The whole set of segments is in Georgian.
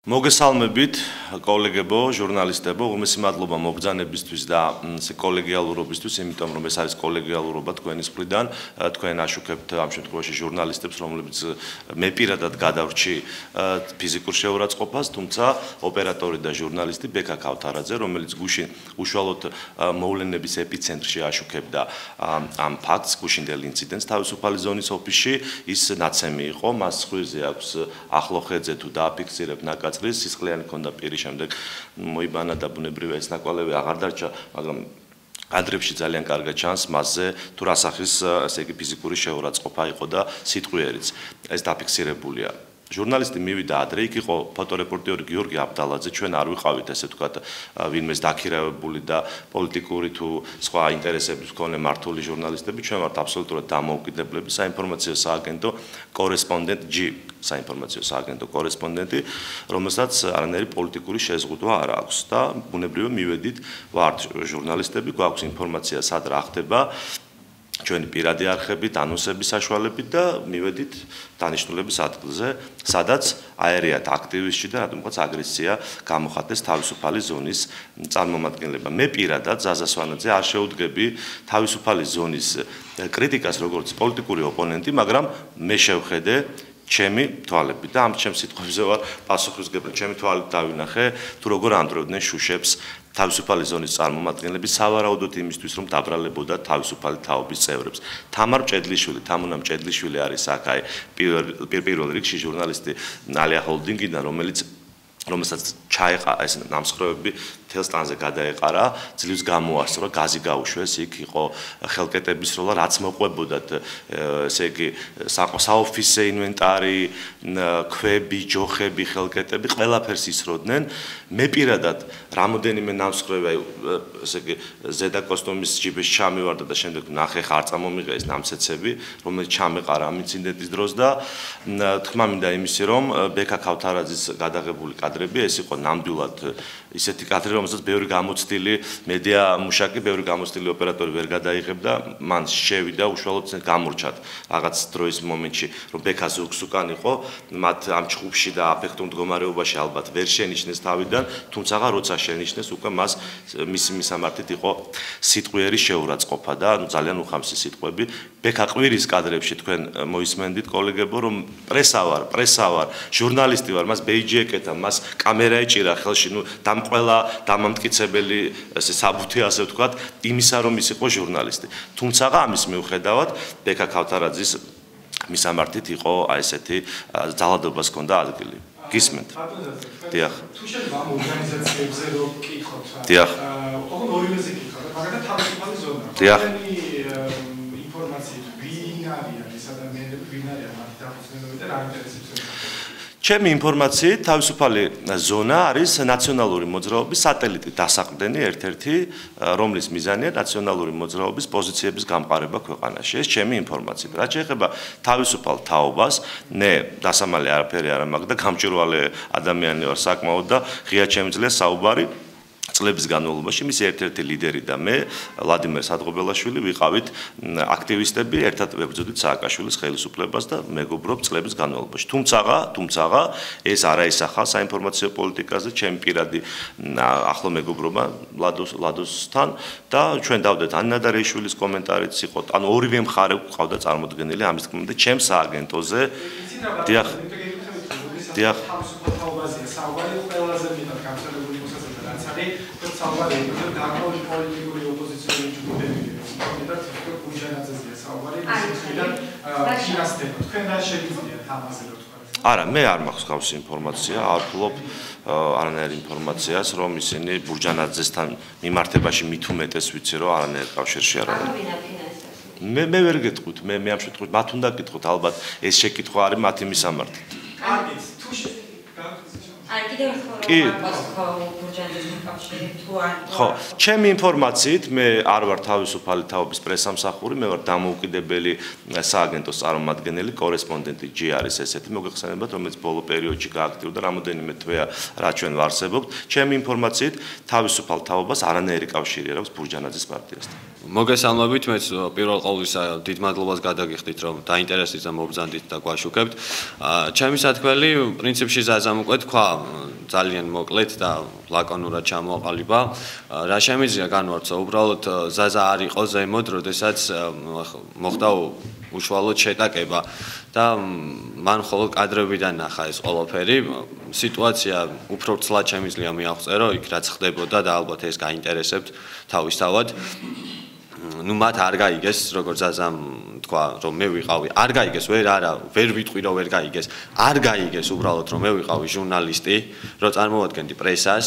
მოგესალმებით, კოლეგებო, ჟურნალისტებო, უმეტესი მადლობა მობრძანებისთვის და კოლეგიალურობისთვის, იმიტომ რომ ეს არის კოლეგიალურობა თქვენის მხრიდან, თქვენ აშუქებთ ამ შემთხვევაში ჟურნალისტებს, რომლებიც მე პირადად გადავრჩი ფიზიკურ შეურაცხყოფას, თუმცა ოპერატორი და ჟურნალისტი ბექა ქავთარაძე, რომელიც გუშინ უშუალოდ მოვლენების ეპიცენტრში აშუქებდა ამ ფაქტს, გუშინდელ ინციდენტს თავისუფალი ზონის ოფისში, ის ნაცემი იყო, მას ხვირზე აქვს ახლოხედზე თუ დააფიქსირებ ნაკაც სისხლიანი ქონდა პირი შემდეგ მოიბანა და ბუნებრივია ეს ნაკვალევი აღარ დარჩა, მაგრამ კადრებში ძალიან კარგად ჩანს მასზე თუ რა სახის ესე იგი ფიზიკური შეურაცხყოფა იყო და სიტყვიერიც ეს დაფიქსირებულია. ჟურნალისტი მივიდა ადრე, იქ იყო ფოტორეპორტიორი გიორგი აბდალაძე, ჩვენ არ ვიყავით ესე ვთქვათ ვინმეს დაქირავებული და პოლიტიკური თუ სხვა ინტერესების მქონე მართული ჟურნალისტები, ჩვენ ვართ აბსოლუტურად დამოუკიდებლები, საინფორმაციო სააგენტო კორესპონდენტ G, საინფორმაციო სააგენტო კორესპონდენტი, რომელსაც არანაირი პოლიტიკური შეზღუდვა არ აქვს და ბუნებრივია მივედით ვართ ჟურნალისტები, გვაქვს ინფორმაცია სად რა ხდება. ჩვენი პირადი არხებით, ანონსების საშუალებით და მივედით დანიშნულების ადგილზე, სადაც აერიათ აქტივისტში და რადგანაც აგრესია გამოხატეს თავისუფალი ზონის წარმომადგენლებმა. მე პირადად ზაზასვანაძე არ შეუდგები თავისუფალი ზონის კრიტიკას როგორც პოლიტიკური ოპონენტი, მაგრამ მე შევხედე ჩემი თვალებით და ამ ჩემს სიტყვებზე ვარ პასუხისმგებელი, ჩემი თვალით დავინახე თუ როგორ ანდროვდნენ შუშებს თავისუფალი ზონის წარმომადგენლები სავარაუდოდ იმისთვის რომ დაბრალებოდა თავისუფალი თაობის წევრებს. თამარ მჭედლიშვილი, თამუნა მჭედლიშვილი არის აქ აი პირველ რიგში ჟურნალისტი ალია ჰოლდინგიდან, რომელსაც ჩაეყარა ეს ნამსხვრევები თელს ტანზე გადაეყარა, ძლივს გამოასწრო, გაზი გაუშვეს, იქ იყო ხელკეტების როლა, რაც მოყვებოდათ, ესე იგი, საოფისე ინვენტარი, ქვები, ჯოხები, ხელკეტები, ყველაფერს ისროდნენ. მე პირადად რამოდენიმე ნამსხვრევი, ესე იგი, ზედა კოსტუმის ჯიბეში ჩამივარდა და შემდეგ ნახე ხარ წამომიღე ეს ნამცეცები, რომელიც ჩამეყარა ამ ინციდენტის დროს და თქმა მინდა იმისი, რომ ბექა ქავთარაძის გადაღებული კადრები, ეს იყო ნამდვილად ისეთი კადრი, რომელსაც ბევრი გამოცდილი მედია მუშაკი, ბევრი გამოცდილი ოპერატორი ვერ გადაიღებდა, მან შევიდა უშუალოდ გამორჩათ რაღაც დროის მომენტში, რომ ბექას უკან იყო, მათ ამ ჩხუბში და აფექტურ მდგომარეობაში ალბათ ვერ შენიშნეს თავიდან, თუმცა როცა შენიშნეს, უკვე მას მისი მისამართით იყო სიტყვიერი შეურაცხყოფა და ძალიან უხამსი სიტყვები. ბექა ყვირის კადრებში თქვენ მოისმენდით კოლეგებო, რომ პრესა ვარ, ჟურნალისტი ვარ, მას ბეიჯი ეკეთა, მას კამერა ეჭირა ხელში, ყველა დამამტკიცებელი ესე საბუთი ასე ვთქვათ, იმისა რომ ის იყო ჟურნალისტი. თუმცა ამის მიუხედავად ბექა ქავთარაძის მისამართით იყო აი ესეთი ძალადობას ჰქონდა ადგილი. გისმენთ? დიახ. თუ შეიძლება ამ ორგანიზაციებზე რო გკითხოთ, ოღონდ ორივეზე გკითხოთ, მაგალითად თავისუფალი ზონა. დიახ. ინფორმაციით ვინ არიან ეს ადამიანები, ვინ არიან მათი დაფუძნებები და რა ინტერესებს ეხება? ჩემი ინფორმაციით თავისუფალი ზონა არის ნაციონალური მოძრაობის სატელიტი დასაყრდენი ერთ-ერთი, რომლის მიზანია ნაციონალური მოძრაობის პოზიციების გამყარება ქვეყანაში. ეს ჩემი ინფორმაციით. რაც შეეხება თავისუფალ თაობას, მე დასამალი არაფერი არ მაქვს და გამჭვირვალე ადამიანი ვარ საკმაოდ და ღია შემიძლია საუბარი წლების განმავლობაში მისი ერთ-ერთი ლიდერი და მე, ვლადიმერ სადღობელაშვილი, ვიყავით აქტივისტები, ერთად ვებრძოდით სააკაშვილის ხელისუფლებას და მეგობრობ წლების განმავლობაში. თუმცა ეს არა ისახა საინფორმაციო პოლიტიკაზე, ჩემი პირადი ახლო მეგობრობა ლადოსთან და ჩვენ დავდეთ ანნა დარეიშვილის კომენტარიც იყო, ანუ ორივე მხარე ყავდა წარმოდგენილი ამის თქმით და ჩემს სააგენტოზე. დიახ. დიახ. საუბარი დაკავებული პოლიტიკური ოპოზიციური ჯგუფები და თვითონ გუჯანაძეზეა საუბარი ისინი ფინანსდება თქვენ რა შეგიძლიათ ამაზე რო თქვა არა მე არ მაქვს გავსი ინფორმაცია არ ვფლობ არანაირ ინფორმაციას რომ ისინი ბურჯანაძესთან მიმართებაში მით უმეტეს ვიცი რომ არანაირ კავშირში არ არის მე ვერ გეტყვით მე ამ შემთხვევაში მათ უნდა გეტყვით ალბათ ეს შეკითხვა არის მათი მისამართით კარგით თუ ხო, ჩემი ინფორმაციით მე არ ვარ თავისუფალი თაობის პრესამსახური, მე ვარ დამოუკიდებელი სააგენტოს წარმომადგენელი, კორესპონდენტი G არის ესეთი მოგეხსენებათ, რომელიც ბოლო პერიოდში გააქტიურდა რამოდენიმე თვეა რა ჩვენ ვარსებობთ. ჩემი ინფორმაციით თავისუფალ თაობას არანაირი კავშირი არ აქვს ბურჯანაძის პარტიასთან. მოგესალმებით, მეც პირველ ყოვლისა დიდ მადლობას გადაგიხდით, რომ დაინტერესდით და მობრძანდით და გვაშუქებთ. ჩემი სათქმელი პრინციპში ზაზამ უკვე თქვა ძალიან მოკლედ და ლაკონურად ჩამოაყალიბა. რა შემიძლია განვარცხო, უბრალოდ ზაზა არ იყო ზემოთ, როდესაც მოხდა უშუალოდ შეტაკება და მან მხოლოდ კადრებიდან ნახა ეს ყველაფერი. სიტუაცია უფრო ცლად შემიძლია მიაღწეო, იქ რაც ხდებოდა და ალბათ ეს გაინტერესებთ თავისთავად. ნუ მათ არ გაიგეს, როგორც ზაზამ თქვა, რომ მე ვიყავი. არ გაიგეს, ვერ ვიტყვი რომ ვერ გაიგეს. არ გაიგეს უბრალოდ რომ მე ვიყავი ჟურნალისტი, რომ წარმოვადგენდი პრესას.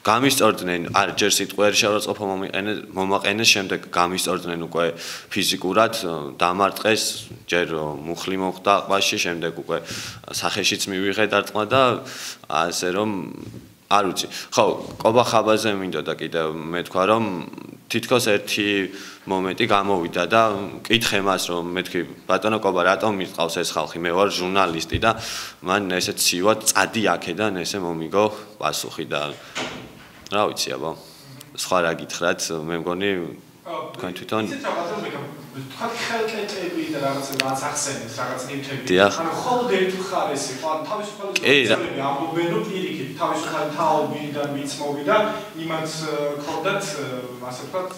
გამისწორდნენ, არ ჯერ სიტყვიერი შეურაცხყოფა მომაყენეს, შემდეგ გამისწორდნენ უკვე ფიზიკურად, დამარტყეს, ჯერ მუხლი მოხდა ყვაში, შემდეგ უკვე სახეშიც მივიღე დარტყმა და ასე რომ არ ვიცი. ხო, ყობა ხაბაზე მინდოდა კიდევ მე თქვა რომ თითქოს ერთი მომენტი გამოვიდა და მკითხე მას რომ მეთქი ბატონო ყობა რატომ მიყავს ეს ხალხი მე ვარ ჟურნალისტი და მან ესე ცივად წადი აქედან ესე მომიგო პასუხი და რა ვიცი აბა სხვა რა გითხრათ მე მგონი თქვენ თვითონ თქვა ხელკეტები და რაღაც ახსენეს რაღაც ნივთები ანუ ხოლმე ერთი ხარესი ან თავისუფალი ამბობენ რომ პირიქით თავისუფალი თაობიდან მიცმოვიდა იმათ ქონდათ ასე ვთქვათ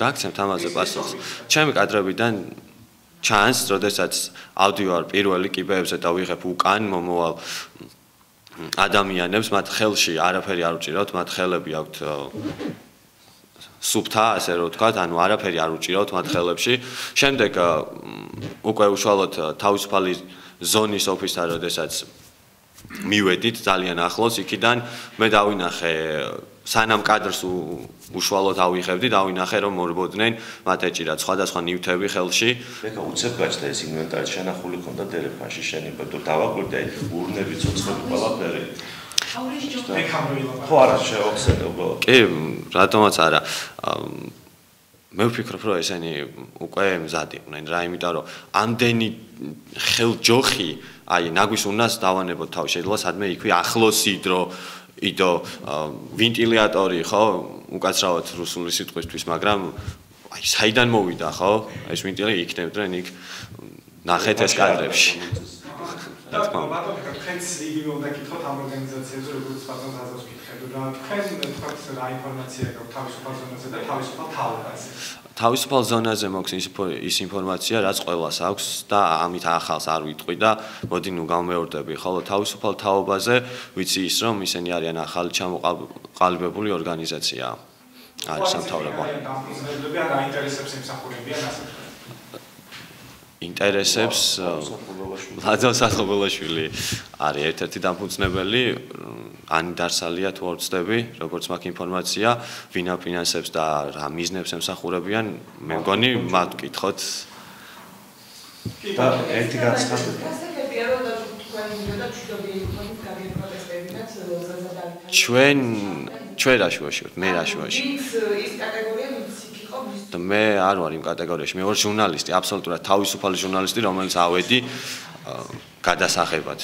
გაგცემთ ამაზე პასუხს ჩემი კადრებიდან ჩანს როდესაც აუდიო არ პირველი კიბეებზე დავიღებ უკან მომოვალ ადამიანებს მათ ხელში არაფერი არ უჭირავთ მათ ხელები აქვთ სუფთა ასე რომ ვთქვათ, ანუ არაფერი არ უჭირავთ მათ ხელებში. შემდეგ უკვე უშუალოდ თავისუფალი ზონის ოფისთან, როდესაც მივედით ძალიან ახლოს, იქიდან მე დავინახე სანამ კადრს უშუალოდ ავიღებდი, დავინახე რომ მორბოდნენ, მათ ეჭირათ სხვადასხვა ნივთები ხელში. მეკა უცებ გაჩნდა ეს ინვენტარი შენახული ქონდა ტელეფონში შენი, ბატონო, დავაკვირდე ურნები, ცოცხლები, ყველაფერი. ხო არა შეოხსენე უბრალოდ. კი, რატომაც არა. მე ვფიქრობ, რომ ესენი უკვე მზად იყვნენ რა, იმიტომ რომ ამდენი ხელჯოხი, აი, ნაგვის უნას დავანებოთ თავი, შეიძლება სადმე იქვე ახლოს იდო ვენტილატორი, ხო? უკაცრავად რუსული სიტყვისთვის, მაგრამ აი, საიდან მოვიდა, ხო? ეს ვენტილატორი იქნებდნენ იქ ნახეთ ეს კადრებში. და ბატონო, თქვენს იგივე უნდა გითხოთ ამ ორგანიზაციებზე, როგორც ბატონ ზაზას გითხეთ, რა თქვენ თქვათ რა ინფორმაცია გაქვთ თავისუფალ ზონაზე და თავისუფალ თაობაზე? თავისუფალ ზონაზე მოქვს ის ინფორმაცია, რაც ყველას აქვს და ამით ახალს არ ვიტყვი და მოდი ნუ გავმეორდები, ხოლო თავისუფალ თაობაზე ვიცი ის რომ ისინი არიან ახალი ჩამოყალიბებული ორგანიზაცია. არის სამთავრობო. ან აინტერესებს ემსახურებიან ასე ინტერესებს ლაძა სათხობელაშვილი არის ერთ-ერთი დამფუძნებელი ანი დარსალია თუ არ ვცდები როგორც მაქვს ინფორმაცია ვინ აფინანსებს და რა მიზნებს ემსახურებიან მე მგონი მათ ვკითხოთ და ერთი განცხადება ჩვენ რა შუაში ვართ მე რა შუაში და მე არ ვარ იმ კატეგორიაში მე ვარ ჟურნალისტი აბსოლუტურად თავისუფალი ჟურნალისტი რომელიც ავედი გადასაღებად